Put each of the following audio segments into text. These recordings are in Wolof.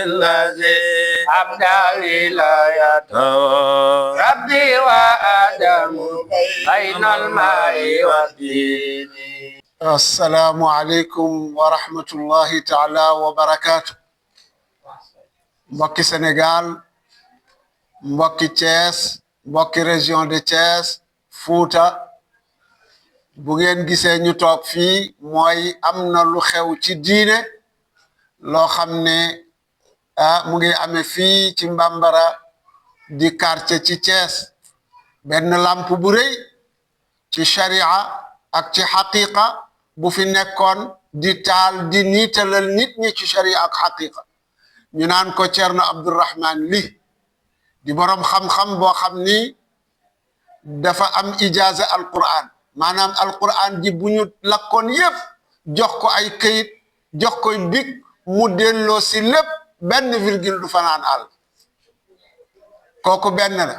الذي أبدى ولايته ربي وآدم بين الماء والدين. السلام عليكم ورحمة الله تعالى وبركاته. mbokki Sénégal mbokki Thiès mbokki région de Thiès Fouta bu ngeen gisee ñu toog fii mooy am na lu xew ci diine loo xam ne mu ngi amee fii ci Mbambara di quartier ci Thiès benn lamp bu rëy ci sharia ak ci xaqiqa bu fi nekkoon di taal di niitalal nit ñi ci sharia ak xaqiqa ñu naan ko Cerno Abdourahman Ly di borom xam-xam boo xam ni dafa am ijaaza alquran maanaam alquran ji bu ñu lakkoon yépp jox ko ay këyit jox koy big mu delloo si lépp benn virgule du fanaan àll kooku benn la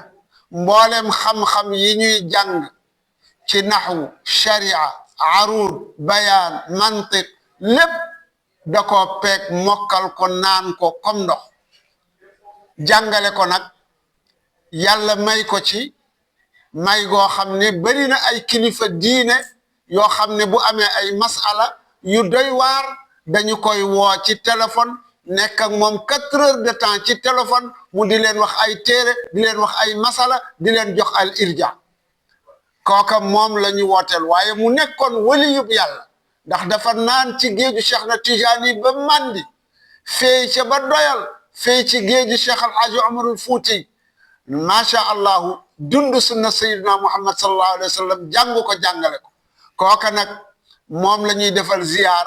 mboolem xam-xam yi ñuy jàng ci naxwu sharia arud bayaan mantiq lépp da ko peeg mokkal ko naan ko comme ndox jàngale ko nag yàlla may ko ci may goo xam ne bari na ay kilifa diine yoo xam ne bu amee ay masala yu doy waar dañu koy woo ci téléphone nekk ak moom 4 heures de temps ci téléphone mu di leen wax ay téere di leen wax ay masala di leen jox al irja kooka moom la ñu wooteel waaye mu nekkoon waliyub yàlla ndax dafa naan ci géeju Cheikh na Tijaani ba mandi feey ca ba doyal feey ci géeju Cheikh Alhaji Omarul Fuuti macha allahu dund sunna sayyidina Muhammad sallallahu alayhi wa sallam jàngu ko jàngale ko kooka nag moom la ñuy defal ziyaar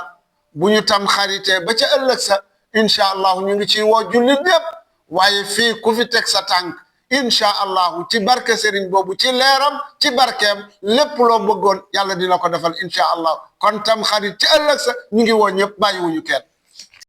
bu ñu tam xaritee ba ca ëllëg sa incha allahu ñu ngi ci woo jullit yépp waaye fii ku fi teg sa tànk incha allahu ci barke Serigne boobu ci leeram ci barkeem lépp loo bëggoon yàlla dina ko defal incha allah kon tam xarit ci ëllëg sa ñu ngi woo ñëpp bàyyiwuñu kenn